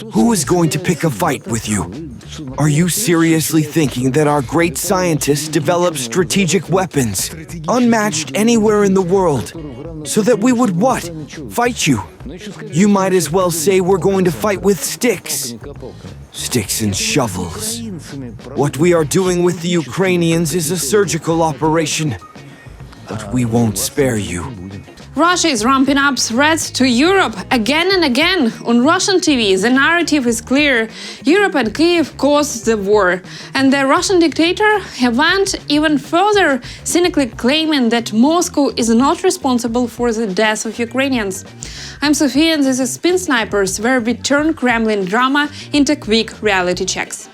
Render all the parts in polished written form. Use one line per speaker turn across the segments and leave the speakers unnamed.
Who is going to pick a fight with you? Are you seriously thinking that our great scientists developed strategic weapons, unmatched anywhere in the world, so that we would what? Fight you? You might as well say we're going to fight with sticks. Sticks and shovels. What we are doing with the Ukrainians is a surgical operation, but we won't spare you.
Russia is ramping up threats to Europe again and again. On Russian TV, the narrative is clear. Europe and Kyiv caused the war. And the Russian dictator went even further, cynically claiming that Moscow is not responsible for the death of Ukrainians. I'm Sophia, and this is Spin Snipers, where we turn Kremlin drama into quick reality checks.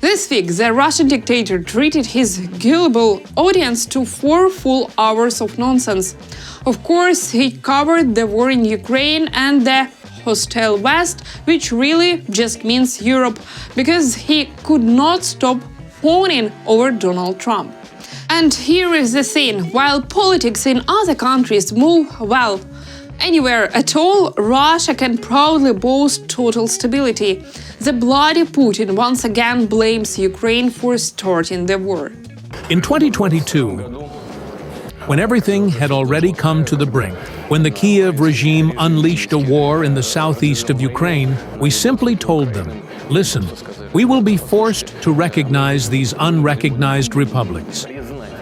This week, the Russian dictator treated his gullible audience to 4 full hours of nonsense. Of course, he covered the war in Ukraine and the hostile West, which really just means Europe, because he could not stop fawning over Donald Trump. And here is the thing: while politics in other countries move well anywhere at all, Russia can proudly boast total stability. The bloody Putin once again blames Ukraine for starting the war.
In 2022, when everything had already come to the brink, when the Kyiv regime unleashed a war in the southeast of Ukraine, we simply told them, listen, we will be forced to recognize these unrecognized republics.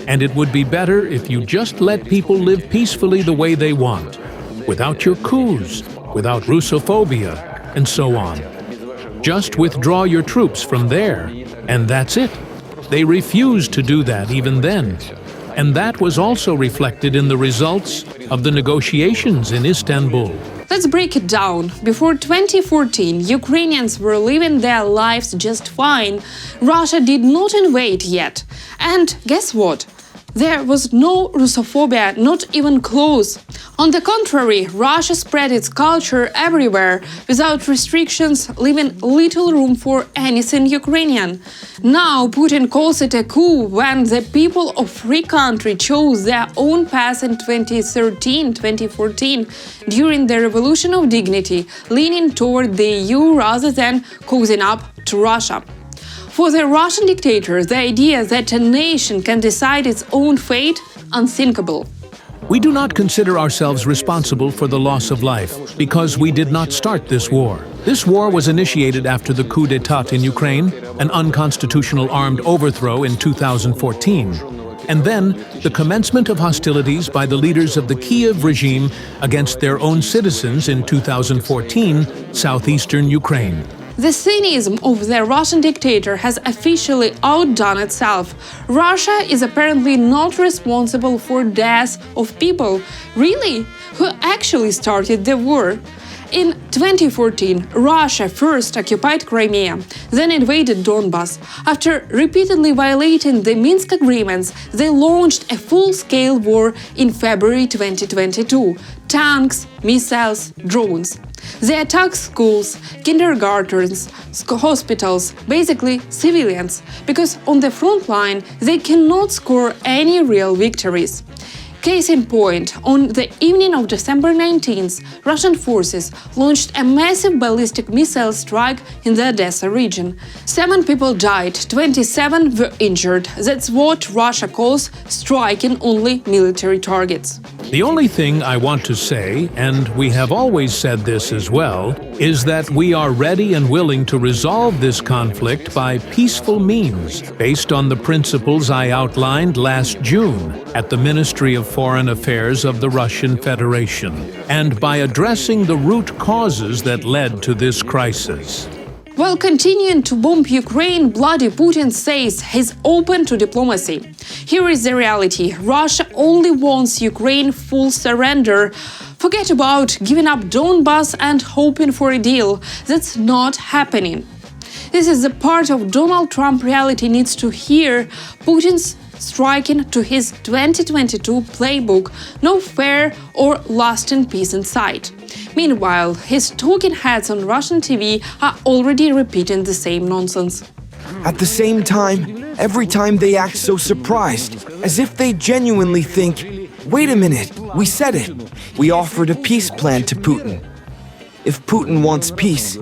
And it would be better if you just let people live peacefully the way they want, without your coups, without Russophobia, and so on. Just withdraw your troops from there, and that's it. They refused to do that even then. And that was also reflected in the results of the negotiations in Istanbul.
Let's break it down. Before 2014, Ukrainians were living their lives just fine. Russia did not invade yet. And guess what? There was no Russophobia, not even close. On the contrary, Russia spread its culture everywhere, without restrictions, leaving little room for anything Ukrainian. Now Putin calls it a coup when the people of free country chose their own path in 2013-2014 during the Revolution of Dignity, leaning toward the EU rather than cozying up to Russia. For the Russian dictator, the idea that a nation can decide its own fate, unthinkable.
We do not consider ourselves responsible for the loss of life because we did not start this war. This war was initiated after the coup d'état in Ukraine, an unconstitutional armed overthrow in 2014, and then the commencement of hostilities by the leaders of the Kyiv regime against their own citizens in 2014, southeastern Ukraine.
The cynicism of the Russian dictator has officially outdone itself. Russia is apparently not responsible for deaths of people. Really? Who actually started the war? In 2014, Russia first occupied Crimea, then invaded Donbas. After repeatedly violating the Minsk agreements, they launched a full-scale war in February 2022. Tanks, missiles, drones. They attack schools, kindergartens, hospitals, basically civilians, because on the front line they cannot score any real victories. Case in point, on the evening of December 19th, Russian forces launched a massive ballistic missile strike in the Odessa region. 7 people died, 27 were injured. That's what Russia calls striking only military targets.
The only thing I want to say, and we have always said this as well, is that we are ready and willing to resolve this conflict by peaceful means, based on the principles I outlined last June at the Ministry of Foreign Affairs of the Russian Federation, and by addressing the root causes that led to this crisis.
While continuing to bomb Ukraine, bloody Putin says he's open to diplomacy. Here is the reality: Russia only wants Ukraine full surrender. Forget about giving up Donbas and hoping for a deal. That's not happening. This is the part of Donald Trump reality needs to hear. Putin's striking to his 2022 playbook, no fair or lasting peace in sight. Meanwhile, his talking heads on Russian TV are already repeating the same nonsense.
At the same time, Every time they act so surprised, as if they genuinely think, wait a minute, we said it. We offered a peace plan to Putin. If Putin wants peace.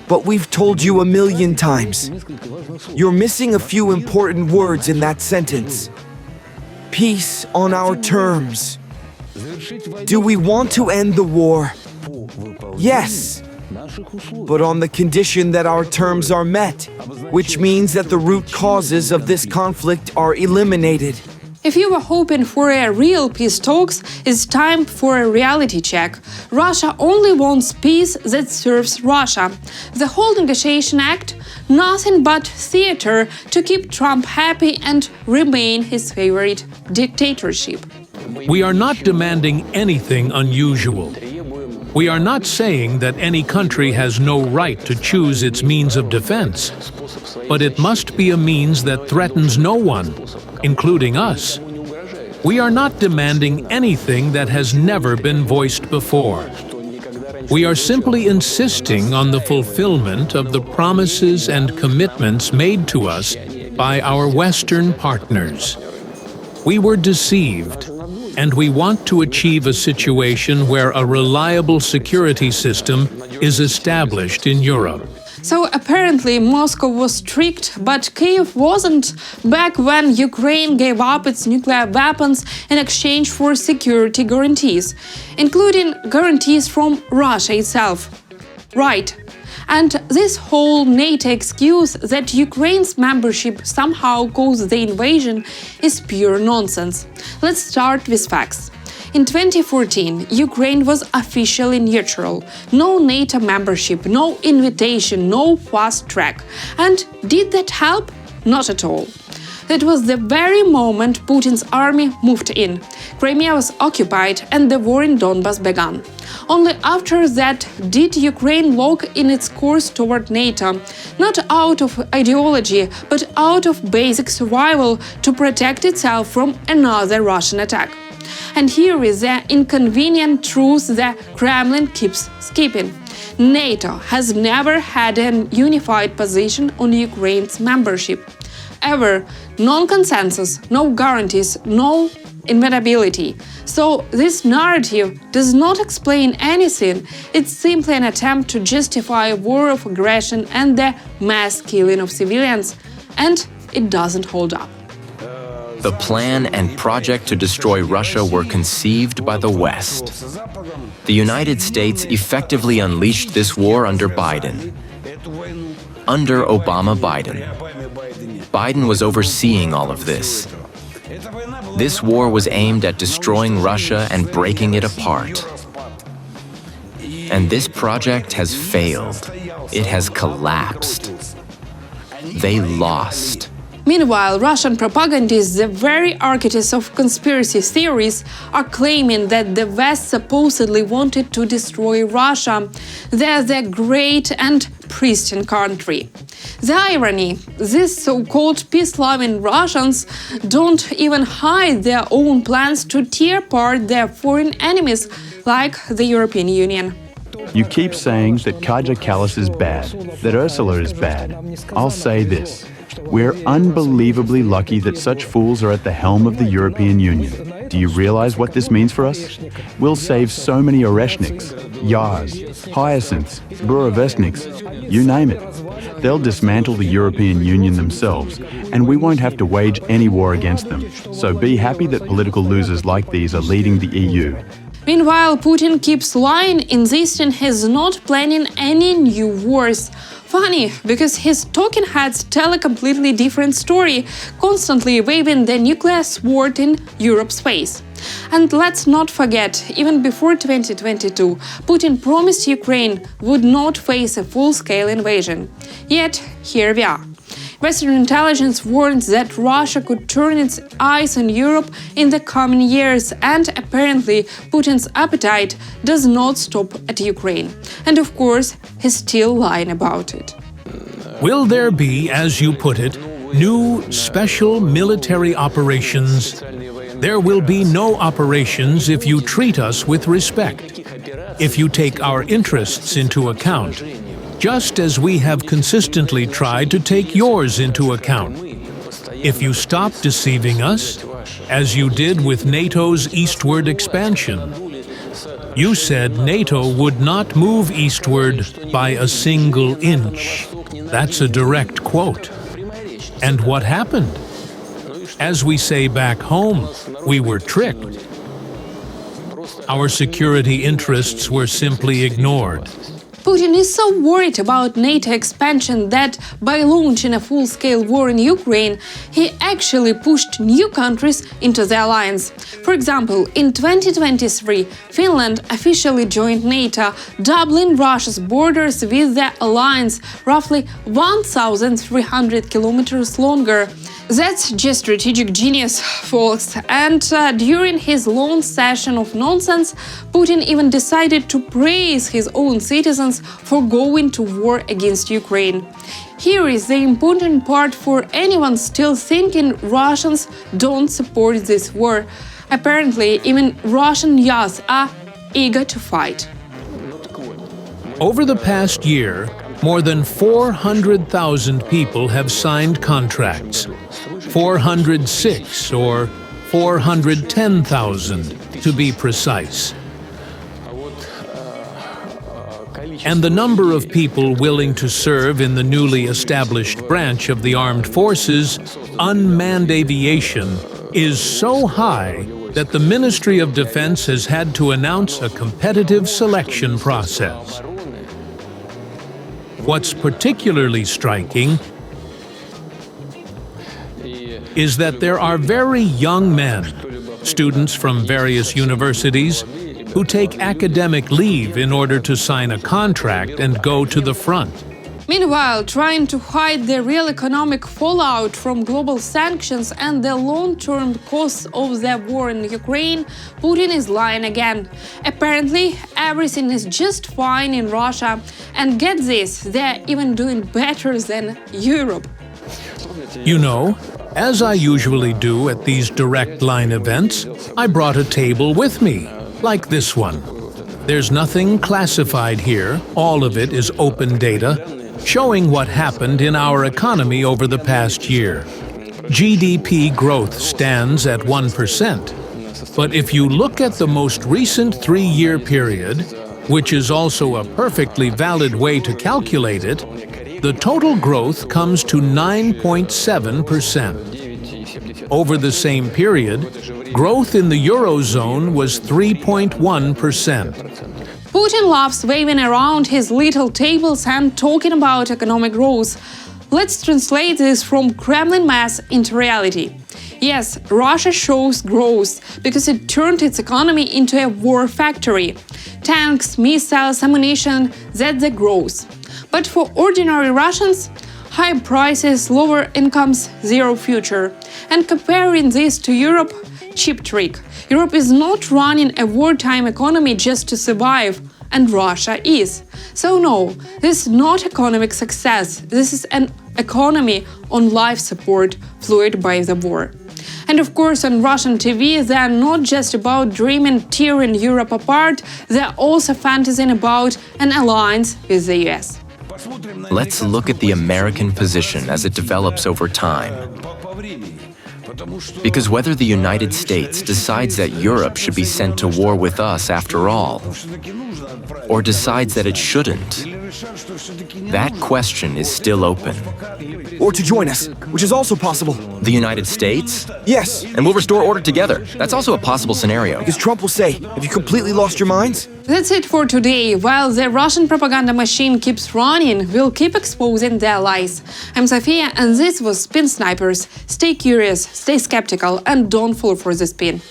But we've told you a million times. You're missing a few important words in that sentence. Peace on our terms. Do we want to end the war? Yes. But on the condition that our terms are met, which means that the root causes of this conflict are eliminated.
If you were hoping for a real peace talks, it's time for a reality check. Russia only wants peace that serves Russia. The whole negotiation act, nothing but theater to keep Trump happy and remain his favorite dictatorship.
We are not demanding anything unusual. We are not saying that any country has no right to choose its means of defense, but it must be a means that threatens no one, including us. We are not demanding anything that has never been voiced before. We are simply insisting on the fulfillment of the promises and commitments made to us by our Western partners. We were deceived, and we want to achieve a situation where a reliable security system is established in Europe.
So apparently Moscow was strict, but Kyiv wasn't back when Ukraine gave up its nuclear weapons in exchange for security guarantees, including guarantees from Russia itself. Right. And this whole NATO excuse that Ukraine's membership somehow caused the invasion is pure nonsense. Let's start with facts. In 2014, Ukraine was officially neutral. No NATO membership, no invitation, no fast track. And did that help? Not at all. That was the very moment Putin's army moved in. Crimea was occupied and the war in Donbas began. Only after that did Ukraine lock in its course toward NATO, not out of ideology, but out of basic survival to protect itself from another Russian attack. And here is the inconvenient truth the Kremlin keeps skipping. NATO has never had a unified position on Ukraine's membership. Ever. Non-consensus, no guarantees, no inevitability. So this narrative does not explain anything. It's simply an attempt to justify a war of aggression and the mass killing of civilians. And it doesn't hold up.
The plan and project to destroy Russia were conceived by the West. The United States effectively unleashed this war under Biden. Under Obama-Biden. Biden was overseeing all of this. This war was aimed at destroying Russia and breaking it apart. And this project has failed. It has collapsed. They lost.
Meanwhile, Russian propagandists, the very architects of conspiracy theories, are claiming that the West supposedly wanted to destroy Russia. They're the great and pristine country. The irony, these so-called peace-loving Russians don't even hide their own plans to tear apart their foreign enemies, like the European Union.
You keep saying that Kaja Kallas is bad, that Ursula is bad. I'll say this. We're unbelievably lucky that such fools are at the helm of the European Union. Do you realize what this means for us? We'll save so many Oreshniks, Yars, Hyacinths, Burovestniks, you name it. They'll dismantle the European Union themselves, and we won't have to wage any war against them. So be happy that political losers like these are leading the EU.
Meanwhile, Putin keeps lying, insisting he's not planning any new wars. Funny, because his talking heads tell a completely different story, constantly waving the nuclear sword in Europe's face. And let's not forget, even before 2022, Putin promised Ukraine would not face a full-scale invasion. Yet, here we are. Western intelligence warns that Russia could turn its eyes on Europe in the coming years, and apparently Putin's appetite does not stop at Ukraine. And of course, he's still lying about it.
Will there be, as you put it, new special military operations? There will be no operations if you treat us with respect, if you take our interests into account, just as we have consistently tried to take yours into account. if you stop deceiving us, as you did with NATO's eastward expansion. You said NATO would not move eastward by a single inch. That's a direct quote. And what happened? As we say back home, we were tricked. Our security interests were simply ignored.
Putin is so worried about NATO expansion that by launching a full-scale war in Ukraine, he actually pushed new countries into the alliance. For example, in 2023, Finland officially joined NATO, doubling Russia's borders with the alliance, roughly 1,300 kilometers longer. That's just strategic genius, folks. And during his long session of nonsense, Putin even decided to praise his own citizens for going to war against Ukraine. Here is the important part for anyone still thinking Russians don't support this war. Apparently, even Russian youth are eager to fight.
Over the past year, more than 400,000 people have signed contracts. 406 or 410,000 to be precise. And the number of people willing to serve in the newly established branch of the armed forces, unmanned aviation, is so high that the Ministry of Defense has had to announce a competitive selection process. What's particularly striking is that there are very young men, students from various universities, who take academic leave in order to sign a contract and go to the front.
Meanwhile, trying to hide the real economic fallout from global sanctions and the long-term costs of the war in Ukraine, Putin is lying again. Apparently, everything is just fine in Russia. And get this, they're even doing better than Europe.
You know, as I usually do at these direct line events, I brought a table with me, like this one. There's nothing classified here, all of it is open data, showing what happened in our economy over the past year. GDP growth stands at 1%. But if you look at the most recent 3-year period, which is also a perfectly valid way to calculate it, the total growth comes to 9.7%. Over the same period, growth in the Eurozone was 3.1%.
Putin loves waving around his little tables and talking about economic growth. Let's translate this from Kremlin math into reality. Yes, Russia shows growth because it turned its economy into a war factory. Tanks, missiles, ammunition, that's the growth. But for ordinary Russians, high prices, lower incomes, zero future. And comparing this to Europe, cheap trick. Europe is not running a wartime economy just to survive, and Russia is. So no, this is not economic success. This is an economy on life support fueled by the war. And of course, on Russian TV, they are not just about dreaming tearing Europe apart, they are also fantasizing about an alliance with the US.
Let's look at the American position as it develops over time. Because whether the United States decides that Europe should be sent to war with us after all, or decides that it shouldn't, that question is still open.
Or to join us, which is also possible.
The United States?
Yes,
And we'll restore order together. That's also a possible scenario.
because Trump will say, have you completely lost your minds?
That's it for today. While the Russian propaganda machine keeps running, we'll keep exposing their lies. I'm Sofia, and this was Spin Snipers. Stay curious, stay skeptical, and don't fall for the spin.